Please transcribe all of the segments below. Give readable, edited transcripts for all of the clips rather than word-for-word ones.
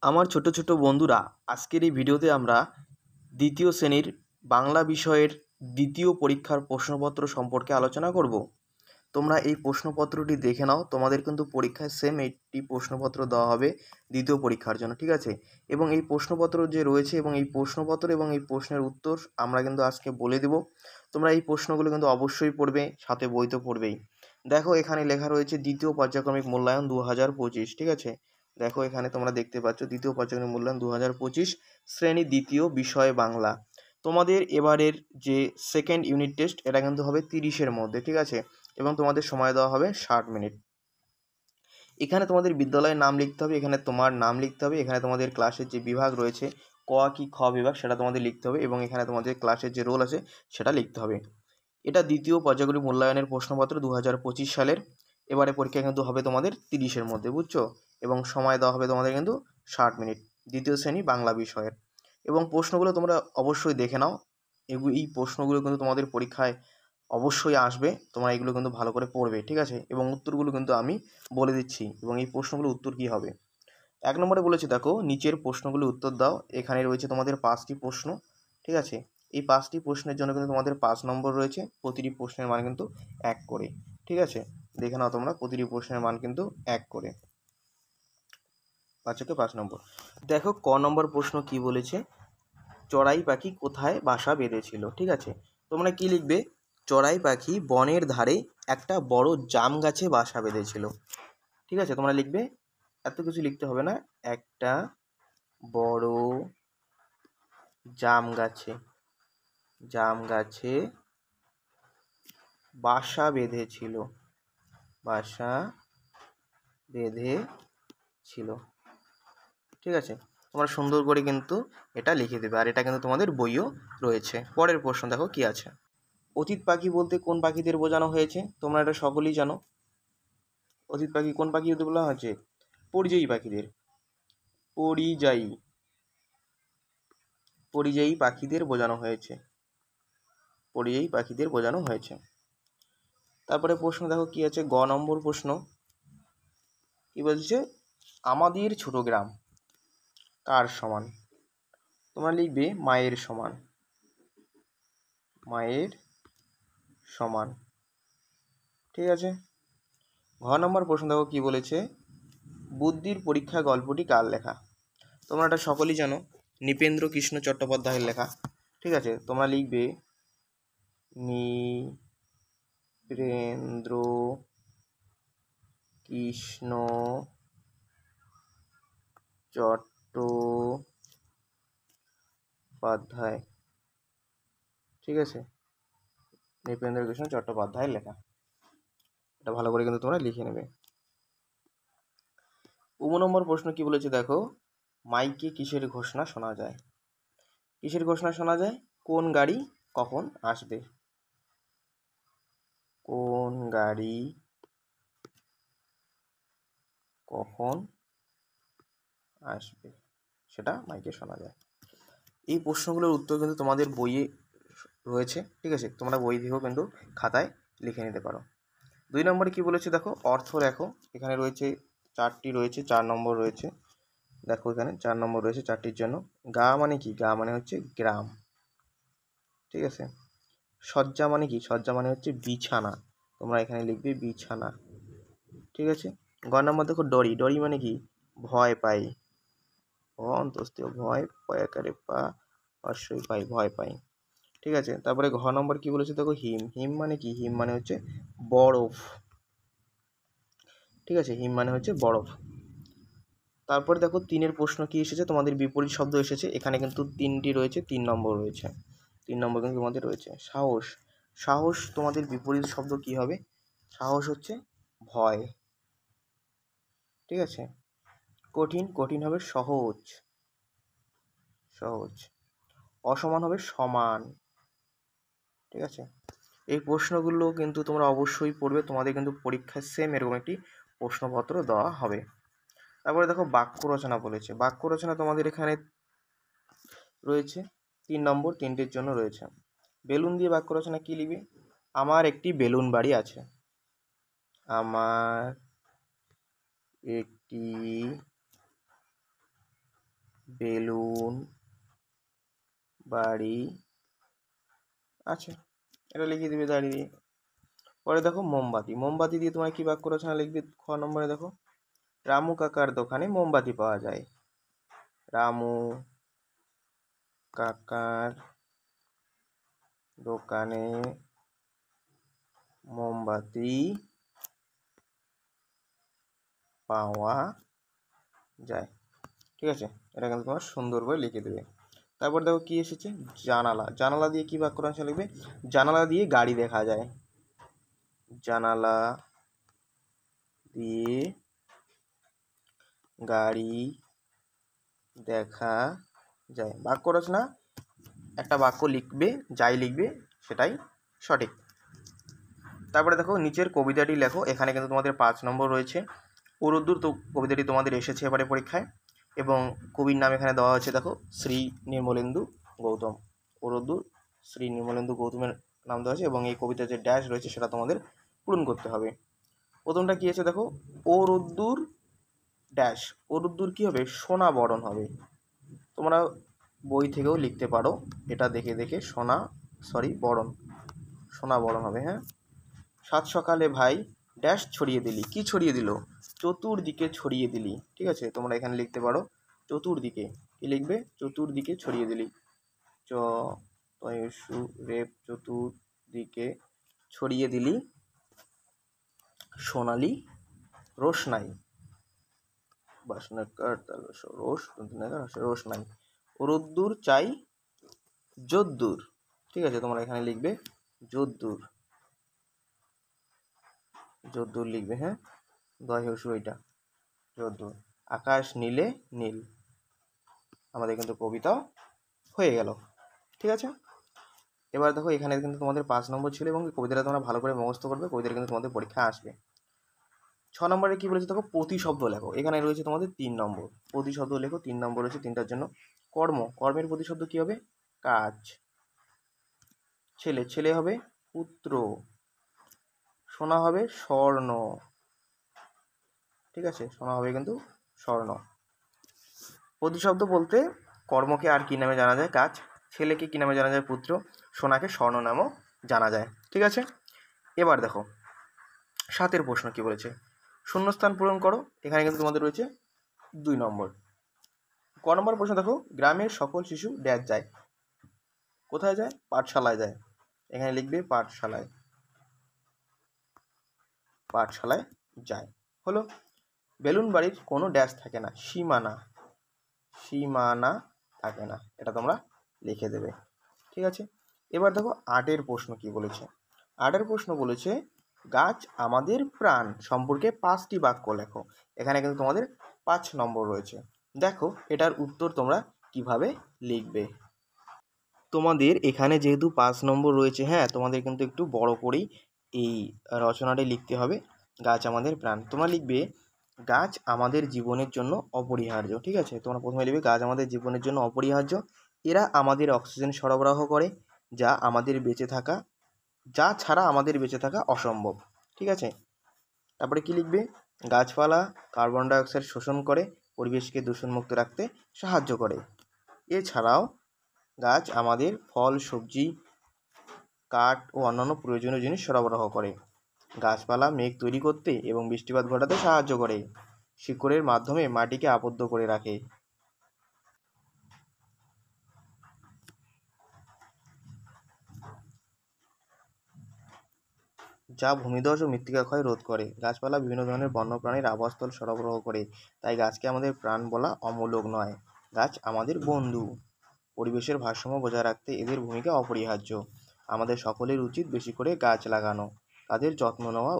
আমার ছোট ছোট বন্ধুরা, আজকের এই ভিডিওতে আমরা দ্বিতীয় শ্রেণীর বাংলা বিষয়ের দ্বিতীয় পরীক্ষার প্রশ্নপত্র সম্পর্কে আলোচনা করব। তোমরা এই প্রশ্নপত্রটি দেখে নাও। তোমাদের কিন্তু পরীক্ষায় সেম একটি প্রশ্নপত্র দেওয়া হবে দ্বিতীয় পরীক্ষার জন্য, ঠিক আছে? এবং এই প্রশ্নপত্র যে রয়েছে এবং এই প্রশ্নপত্র এবং এই প্রশ্নের উত্তর আমরা কিন্তু আজকে বলে দেব। তোমরা এই প্রশ্নগুলো কিন্তু অবশ্যই পড়বে, সাথে বই তো পড়বেই। দেখো, এখানে লেখা রয়েছে দ্বিতীয় পর্যায়ক্রমিক মূল্যায়ন 2025, ঠিক আছে? দেখো, এখানে তোমরা দেখতে পাচ্ছ দ্বিতীয় পর্যায়ক্রমিক মূল্যায়ন 2025, শ্রেণী দ্বিতীয়, বিষয় বাংলা। তোমাদের এবারের যে সেকেন্ড ইউনিট টেস্ট, এটা কিন্তু হবে 30-এর মধ্যে, ঠিক আছে? এবং তোমাদের সময় দেওয়া হবে 60 মিনিট। এখানে তোমাদের বিদ্যালয়ের নাম লিখতে হবে, এখানে তোমার নাম লিখতে হবে, এখানে তোমাদের ক্লাসের যে বিভাগ রয়েছে ক কি খ বিভাগ সেটা তোমাদের লিখতে হবে, এবং এখানে তোমাদের ক্লাসের যে রোল আছে সেটা লিখতে হবে। এটা দ্বিতীয় পর্যায়ক্রমিক মূল্যায়নের প্রশ্নপত্র 2025 সালের। এবারে পরীক্ষা কিন্তু হবে তোমাদের 30-এর মধ্যে, বুঝছো? এবং সময় দেওয়া হবে তোমাদের কিন্তু 60 মিনিট, দ্বিতীয় শ্রেণী বাংলা বিষয়ের। এবং প্রশ্নগুলো তোমরা অবশ্যই দেখে নাও। এই প্রশ্নগুলো কিন্তু তোমাদের পরীক্ষায় অবশ্যই আসবে। তোমরা এগুলো কিন্তু ভালো করে পড়বে, ঠিক আছে? এবং উত্তরগুলো কিন্তু আমি বলে দিচ্ছি, এবং এই প্রশ্নগুলোর উত্তর কী হবে। 1 নম্বরে বলেছে, দেখো, নিচের প্রশ্নগুলো উত্তর দাও। এখানে রয়েছে তোমাদের 5টি প্রশ্ন, ঠিক আছে? এই 5টি প্রশ্নের জন্য কিন্তু তোমাদের 5 নম্বর রয়েছে। প্রতিটি প্রশ্নের মান কিন্তু 1 করে, ঠিক আছে? দেখে নাও তোমরা, প্রতিটি প্রশ্নের মান কিন্তু 1 করে। 5 নম্বর। দেখো, ক নম্বর প্রশ্ন কি বলেছে, চড়াই পাখি কোথায় বাসা বেঁধেছিল, ঠিক আছে? তোমরা কি লিখবে? চড়াই পাখি বনের ধারে একটা বড় জাম গাছে বাসা বেঁধেছিল, ঠিক আছে? তোমরা লিখবে, এত কিছু লিখতে হবে না। একটা বড় জাম গাছে বাসা বেঁধেছিল, ঠিক আছে? তোমরা সুন্দর করে কিন্তু এটা লিখে দেবে, আর এটা কিন্তু তোমাদের বইও রয়েছে। পরের প্রশ্ন দেখো কি আছে। অতীত পাখি বলতে কোন পাখিদের বোঝানো হয়েছে? তোমরা এটা সকলেই জানো। অতীত পাখি কোন পাখি বলা হয়েছে? পরিযায়ী পাখিদের, পরিযায়ী পাখিদের বোঝানো হয়েছে। তারপরে প্রশ্ন দেখো কি আছে, গ নম্বর প্রশ্ন কি বলছে, আমাদের ছোট গ্রাম কার সমান? তোমরা লিখবে মায়ের সমান, ঠিক আছে? ঘ নম্বর প্রশ্ন দেখো কি বলেছে, বুদ্ধির পরীক্ষা গল্পটি কার লেখা? তোমরা এটা সকলেই জানো, নৃপেন্দ্র কৃষ্ণ চট্টোপাধ্যায়ের লেখা, ঠিক আছে? তোমরা লিখবে নৃপেন্দ্র কৃষ্ণ চট্টোপাধ্যায়, ঠিক আছে? নৃপেন্দ্র কৃষ্ণ চট্টোপাধ্যায়ের লেখা। এটা ভালো করে কিন্তু তোমরা লিখে নেবে। 15 নম্বর প্রশ্ন কি বলেছে, দেখো, মাইকে কিসের ঘোষণা শোনা যায়? কোন গাড়ি কখন আসবে? কোন গাড়ি কখন আসবে সেটা মাইকে শোনা যায়। এই প্রশ্নগুলোর উত্তর কিন্তু তোমাদের বইয়ে রয়েছে, ঠিক আছে? তোমরা বই থেকেও কিন্তু খাতায় লিখে নিতে পারো। 2 নম্বরে কি বলেছে, দেখো, অর্থ লেখো। এখানে রয়েছে 4টি রয়েছে, 4 নম্বর রয়েছে। দেখো, এখানে 4 নম্বর রয়েছে 4টির জন্য। গা মানে কি? গা মানে হচ্ছে গ্রাম, ঠিক আছে? শয্যা মানে কি? শয্যা মানে হচ্ছে বিছানা। তোমরা এখানে লিখবে বিছানা, ঠিক আছে? গ নম্বর দেখো, ডরি মানে কি? ভয় পাই, ভয় পয়াকারে পা অশ্বই পাই, ভয় পাই, ঠিক আছে? তারপরে ঘ নম্বর কি বলেছে, দেখো, হিম মানে কি? হিম মানে হচ্ছে বরফ, ঠিক আছে? হিম মানে হচ্ছে বরফ। তারপরে দেখো 3-এর প্রশ্ন কি এসেছে, তোমাদের বিপরীত শব্দ এসেছে। এখানে কিন্তু 3টি রয়েছে, 3 নম্বর রয়েছে। 3 নম্বর কিন্তু তোমাদের রয়েছে। সাহস তোমাদের বিপরীত শব্দ কি হবে? সাহস হচ্ছে ভয়, ঠিক আছে? কঠিন হবে সহজ, অসমান হবে সমান, ঠিক আছে? এই প্রশ্নগুলো কিন্তু তোমরা অবশ্যই পড়বে। তোমাদের কিন্তু পরীক্ষায় সেম এরকম একটি প্রশ্নপত্র দেওয়া হবে। তারপরে দেখো, বাক্য রচনা বলেছে। বাক্য রচনা তোমাদের এখানে রয়েছে 3 নম্বর, 3টির জন্য রয়েছে। বেলুন দিয়ে বাক্য রচনা কি লিখবে? আমার একটি বেলুন বাড়ি আছে। আমার একটি বেলুন বাড়ি আচ্ছা, এটা লিখে দিবে দাঁড়িয়ে দিয়ে। পরে দেখো মোমবাতি, মোমবাতি দিয়ে তোমার কি বাক্য রচনা লিখবে? খ নম্বরে দেখো, রামু কাকার দোকানে মোমবাতি পাওয়া যায়। রামু কাকার দোকানে মোমবাতি পাওয়া যায়। ঠিক আছে, এটা কিন্তু তোমার সুন্দর করে লিখে দেবে। তারপর দেখো কি এসেছে, জানালা, জানালা দিয়ে কি বাক্য রচনা লিখবে? জানালা দিয়ে গাড়ি দেখা যায়। জানালা দিয়ে গাড়ি দেখা যায়। বাক্য রচনা একটা বাক্য লিখবে, যাই লিখবে সেটাই সঠিক। তারপরে দেখো নিচের কবিতাটি লেখো। এখানে কিন্তু তোমাদের 5 নম্বর রয়েছে। রোদ্দুর তো কবিতাটি তোমাদের এসেছে এবারে পরীক্ষায়, এবং কবির নাম এখানে দেওয়া হয়েছে দেখো, শ্রী নির্মলেন্দু গৌতম। রোদ্দুর শ্রী নির্মলেন্দু গৌতমের নাম দেওয়া আছে, এবং এই কবিতার যে ড্যাশ রয়েছে সেটা তোমাদের পূরণ করতে হবে। প্রথমটা কি আছে দেখো, ও রোদ্দুর ড্যাশ, ও রোদ্দুর কী হবে? সোনা বরণ হবে। তোমরা বই থেকেও লিখতে পারো, এটা দেখে দেখে, বরণ, সোনা বরণ হবে। হ্যাঁ, সাত সকালে ভাই ড্যাশ ছড়িয়ে দিলি, কি ছড়িয়ে দিল? চতুর্দিকে ছড়িয়ে দিলি। ঠিক আছে, তোমরা এখানে লিখতে পারো চতুর্দিকে, কি লিখবে? চতুর্দিকে ছড়িয়ে দিলি। চ তয়সু রেপ, চতুর্দিকে ছড়িয়ে দিলি সোনালি রোশনাই, রোশনাই। রোদ্দুর চাই যদ্দূর। ঠিক আছে, তোমরা এখানে লিখবে যদ্দূর, যদ্দূর লিখবে। হ্যাঁ, দয়সু এটা যদ্দূর। আকাশ নীলে নীল। আমাদের কিন্তু কবিতাও হয়ে গেল। ঠিক আছে, এবার দেখো এখানে কিন্তু তোমাদের 5 নম্বর ছিল, এবং কবিতাটা তোমরা ভালো করে মুখস্থ করবে, কবিতাটা কিন্তু তোমাদের পরীক্ষা আসবে। 6 নম্বরে কি বলেছে দেখো, প্রতিশব্দ লেখো। এখানে রয়েছে তোমাদের 3 নম্বর, প্রতিশব্দ লেখো। 3 নম্বর রয়েছে, 3টার জন্য। কর্ম, কর্মের প্রতিশব্দ কি হবে? কাজ। ছেলে, ছেলে হবে পুত্র। সোনা হবে স্বর্ণ। ঠিক আছে, সোনা হবে কিন্তু স্বর্ণ। প্রতিশব্দ বলতে কর্মকে আর কি নামে জানা যায়? কাজ। ছেলেকে কি নামে জানা যায়? পুত্র। সোনাকে স্বর্ণ নামও জানা যায়। ঠিক আছে, এবার দেখো 7 প্রশ্ন কি বলেছে, শূন্যস্থান পূরণ করো। এখানে কিন্তু তোমাদের রয়েছে 2 নম্বর। ক নম্বর প্রশ্ন দেখো, গ্রামের সকল শিশু ড্যাশ যায়। কোথায় যায়? পাঠশালায় যায়। এখানে লিখবে পাঠশালায়, পাঠশালায় যায়। হলো। বেলুন বাড়ির কোনো ড্যাশ থাকে না, সীমানা, সীমানা থাকে না। এটা তোমরা লিখে দেবে। ঠিক আছে, এবার দেখো 8 প্রশ্ন কি বলেছে। 8 প্রশ্ন বলেছে, গাছ আমাদের প্রাণ সম্পর্কে 5টি বাক্য লেখো। এখানে কিন্তু তোমাদের 5 নম্বর রয়েছে। দেখো এটার উত্তর তোমরা কিভাবে লিখবে। তোমাদের এখানে যেহেতু 5 নম্বর রয়েছে, হ্যাঁ, তোমাদের কিন্তু একটু বড় করেই এই রচনাটি লিখতে হবে। গাছ আমাদের প্রাণ, তোমরা লিখবে গাছ আমাদের জীবনের জন্য অপরিহার্য। ঠিক আছে, তোমরা প্রথমে লিখবে গাছ আমাদের জীবনের জন্য অপরিহার্য। এরা আমাদের অক্সিজেন সরবরাহ করে, যা ছাড়া আমাদের বেঁচে থাকা অসম্ভব। ঠিক আছে, তারপরে কি লিখবে? গাছপালা কার্বন ডাইঅক্সাইড শোষণ করে পরিবেশকে দূষণমুক্ত রাখতে সাহায্য করে। এছাড়াও গাছ আমাদের ফল, সবজি, কাঠ ও অন্যান্য প্রয়োজনীয় জিনিস সরবরাহ করে। গাছপালা মেঘ তৈরি করতে এবং বৃষ্টিপাত ঘটাতে সাহায্য করে। শিকড়ের মাধ্যমে মাটিকে আবদ্ধ করে রাখে। যা ভূমিধস ও মৃত্তিকা ক্ষয় রোধ করে। গাছপালা বিভিন্ন ধরনের বন্যপ্রাণীর আবাসস্থল সরবরাহ করে, তাই গাছকে আমাদের প্রাণ বলা অমূলক নয়। গাছ আমাদের বন্ধু। পরিবেশের ভারসাম্য বজায় রাখতে এদের ভূমিকা অপরিহার্য। আমাদের সকলের উচিত বেশি করে গাছ লাগানো, তাদের যত্ন নেওয়া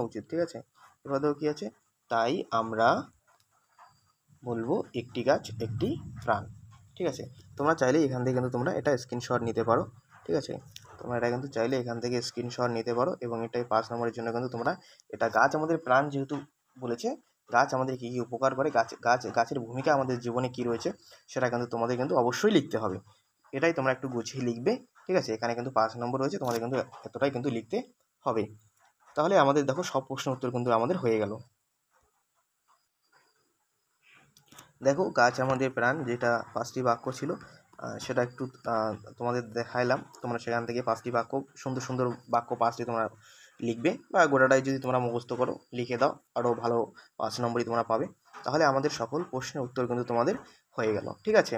উচিত। ঠিক আছে, এবার দেখো কী আছে, তাই আমরা বলবো একটি গাছ একটি প্রাণ। ঠিক আছে, তোমরা চাইলে এখান থেকে কিন্তু তোমরা এটা স্ক্রিনশট নিতে পারো। ঠিক আছে, তোমরা এটা কিন্তু চাইলে এখান থেকে স্ক্রিনশট নিতে পারো, এবং এটাই 5 নম্বরের জন্য কিন্তু তোমরা এটা, গাছ আমাদের প্রাণ যেহেতু বলেছে, গাছ আমাদের কী কী উপকার করে, গাছের ভূমিকা আমাদের জীবনে কী রয়েছে, সেটা কিন্তু তোমাদের কিন্তু অবশ্যই লিখতে হবে। এটাই তোমরা একটু গুছিয়ে লিখবে। ঠিক আছে, এখানে কিন্তু 5 নম্বর রয়েছে, তোমাদের কিন্তু এতটাই কিন্তু লিখতে হবে। তাহলে আমাদের দেখো সব প্রশ্ন উত্তর কিন্তু আমাদের হয়ে গেল। দেখো, গাছ আমাদের প্রাণ, যেটা 5টি বাক্য ছিল, সেটা একটু তোমাদের দেখাইলাম। তোমরা সেখান থেকে 5টি বাক্য, সুন্দর সুন্দর বাক্য 5টি তোমরা লিখবে, বা গোটাটাই যদি তোমরা মুখস্থ করো লিখে দাও, আরও ভালো 5 নম্বরই তোমরা পাবে। তাহলে আমাদের সকল প্রশ্নের উত্তর কিন্তু তোমাদের হয়ে গেল। ঠিক আছে,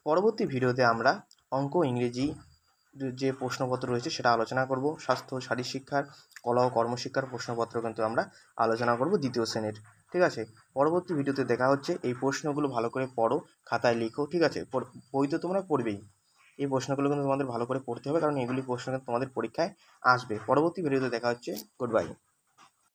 পরবর্তী ভিডিওতে আমরা অঙ্ক, ইংরেজি যে প্রশ্নপত্র রয়েছে সেটা আলোচনা করব। স্বাস্থ্য, শারীর শিক্ষার, কলা ও কর্মশিক্ষার প্রশ্নপত্র কিন্তু আমরা আলোচনা করব দ্বিতীয় শ্রেণীর। ঠিক আছে, পরবর্তী ভিডিওতে দেখা হচ্ছে। এই প্রশ্নগুলো ভালো করে পড়ো, খাতায় লিখো। ঠিক আছে, বই তো তোমরা পড়বেই, এই প্রশ্নগুলো কিন্তু তোমাদের ভালো করে পড়তে হবে, কারণ এগুলি প্রশ্ন কিন্তু তোমাদের পরীক্ষায় আসবে। পরবর্তী ভিডিওতে দেখা হচ্ছে। Good bye.